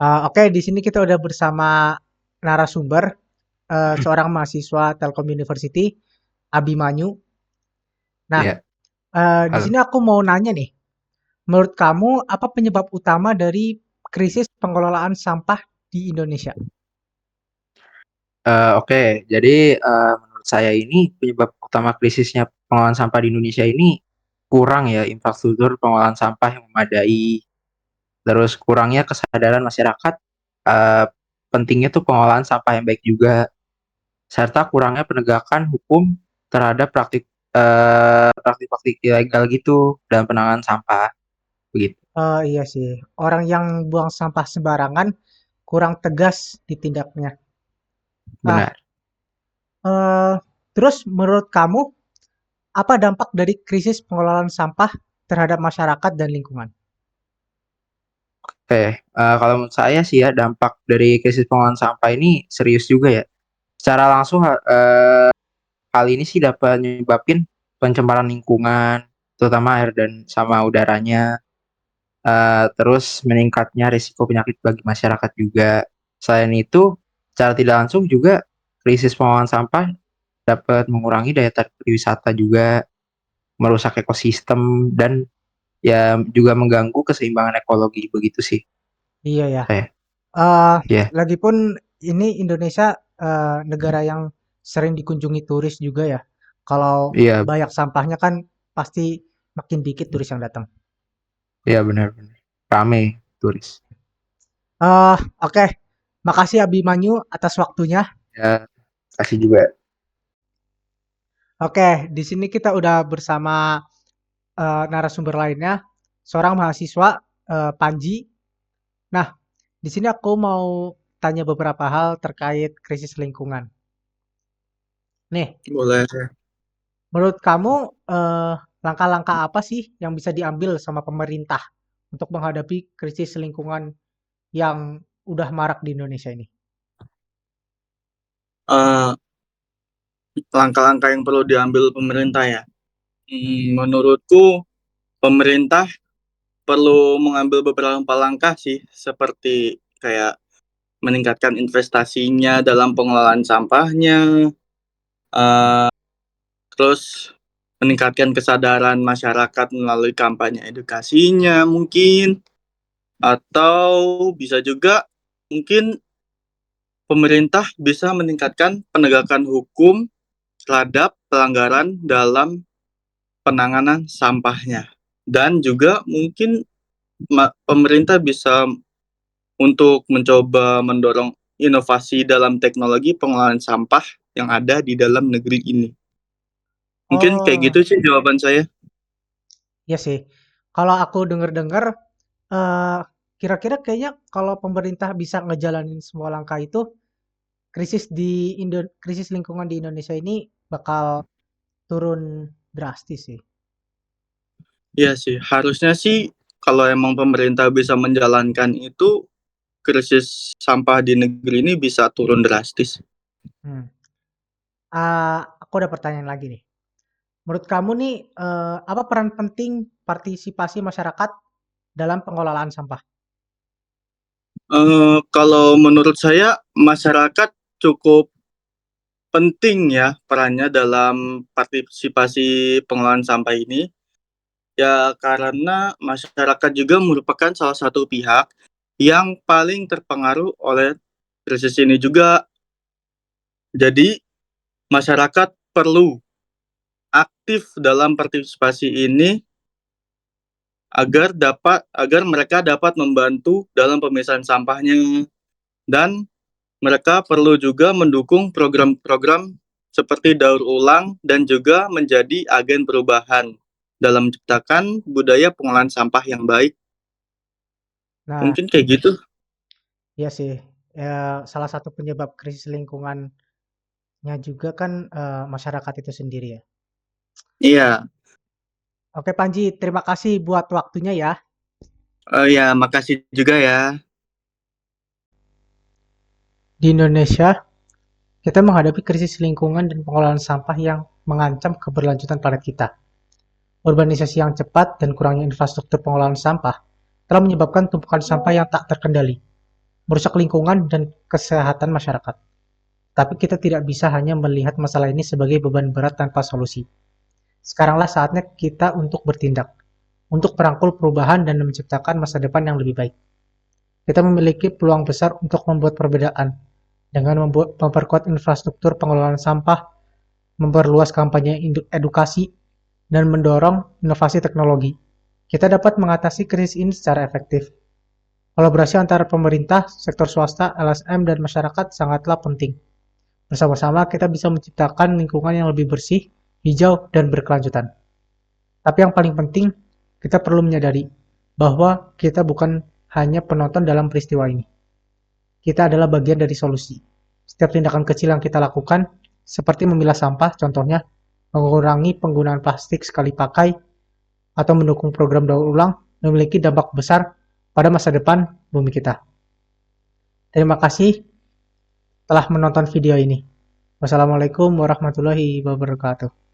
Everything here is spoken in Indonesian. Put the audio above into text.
Oke, di sini kita udah bersama narasumber, seorang mahasiswa Telkom University, Abimanyu. Nah, Iya, di halo. sini aku mau nanya nih, menurut kamu apa penyebab utama dari krisis pengelolaan sampah di Indonesia? Oke, jadi menurut saya ini penyebab utama krisisnya pengelolaan sampah di Indonesia ini kurang ya infrastruktur pengelolaan sampah yang memadai, terus kurangnya kesadaran masyarakat eh, pentingnya tuh pengelolaan sampah yang baik juga, serta kurangnya penegakan hukum terhadap praktik-praktik ilegal gitu dalam penanganan sampah begitu. Iya sih, orang yang buang sampah sembarangan kurang tegas ditindaknya. Ah, Benar. eee, terus menurut kamu apa dampak dari krisis pengelolaan sampah terhadap masyarakat dan lingkungan? Oke, kalau menurut saya sih ya dampak dari krisis pengelolaan sampah ini serius juga ya. Secara langsung hal ini sih dapat nyebabin pencemaran lingkungan, terutama air dan sama udaranya, terus meningkatnya risiko penyakit bagi masyarakat juga. Selain itu, secara tidak langsung juga krisis pengelolaan sampah dapat mengurangi daya tarik wisata juga, merusak ekosistem dan ya juga mengganggu keseimbangan ekologi begitu sih Iya ya. saya. Eee, Ya, Lagipun ini Indonesia, negara yang sering dikunjungi turis juga ya. Kalau iya, banyak sampahnya kan pasti makin dikit turis yang datang. iya benar-benar. Rame turis. Oke. Makasih Abimanyu atas waktunya. Ya, kasih juga. Oke, di sini kita udah bersama, narasumber lainnya, seorang mahasiswa, Panji. Nah, di sini aku mau tanya beberapa hal terkait krisis lingkungan. Nih, Boleh. menurut kamu, langkah-langkah apa sih yang bisa diambil sama pemerintah untuk menghadapi krisis lingkungan yang udah marak di Indonesia ini? Eh, Langkah-langkah yang perlu diambil pemerintah ya. Hmm. Menurutku pemerintah perlu mengambil beberapa langkah sih, seperti kayak meningkatkan investasinya dalam pengelolaan sampahnya, eh, terus meningkatkan kesadaran masyarakat melalui kampanye edukasinya mungkin, atau bisa juga mungkin pemerintah bisa meningkatkan penegakan hukum terhadap pelanggaran dalam penanganan sampahnya. Dan juga mungkin pemerintah bisa untuk mencoba mendorong inovasi dalam teknologi pengelolaan sampah yang ada di dalam negeri ini. Mungkin kayak Oh, gitu sih jawaban saya. ya sih. Kalau aku denger-dengar, eh, kira-kira kayaknya kalau pemerintah bisa ngejalanin semua langkah itu, krisis lingkungan di Indonesia ini bakal turun drastis sih. Iya sih, harusnya sih kalau emang pemerintah bisa menjalankan itu, krisis sampah di negeri ini bisa turun drastis. Hmm. Aku ada pertanyaan lagi nih. Menurut kamu nih, apa peran penting partisipasi masyarakat dalam pengelolaan sampah? Kalau menurut saya, masyarakat cukup penting ya perannya dalam partisipasi pengelolaan sampah ini. Ya karena masyarakat juga merupakan salah satu pihak yang paling terpengaruh oleh krisis ini juga. Jadi masyarakat perlu aktif dalam partisipasi ini agar mereka dapat membantu dalam pemisahan sampahnya, dan mereka perlu juga mendukung program-program seperti daur ulang dan juga menjadi agen perubahan dalam menciptakan budaya pengolahan sampah yang baik. Nah, Mungkin kayak gitu. iya sih, salah satu penyebab krisis lingkungannya juga kan, masyarakat itu sendiri ya. Iya. Oke Panji, terima kasih buat waktunya ya. Ya, makasih juga ya. Di Indonesia, kita menghadapi krisis lingkungan dan pengelolaan sampah yang mengancam keberlanjutan planet kita. Urbanisasi yang cepat dan kurangnya infrastruktur pengolahan sampah telah menyebabkan tumpukan sampah yang tak terkendali. merusak lingkungan dan kesehatan masyarakat. Tapi kita tidak bisa hanya melihat masalah ini sebagai beban berat tanpa solusi. Sekaranglah saatnya kita untuk bertindak, untuk merangkul perubahan dan menciptakan masa depan yang lebih baik. Kita memiliki peluang besar untuk membuat perbedaan dengan memperkuat infrastruktur pengelolaan sampah, memperluas kampanye edukasi, dan mendorong inovasi teknologi. Kita dapat mengatasi krisis ini secara efektif. Kolaborasi antara pemerintah, sektor swasta, LSM, dan masyarakat sangatlah penting. Bersama-sama kita bisa menciptakan lingkungan yang lebih bersih, hijau, dan berkelanjutan. Tapi yang paling penting, kita perlu menyadari bahwa kita bukan hanya penonton dalam peristiwa ini. Kita adalah bagian dari solusi. Setiap tindakan kecil yang kita lakukan, seperti memilah sampah contohnya, mengurangi penggunaan plastik sekali pakai, atau mendukung program daur ulang, memiliki dampak besar pada masa depan bumi kita. Terima kasih telah menonton video ini. Wassalamualaikum warahmatullahi wabarakatuh.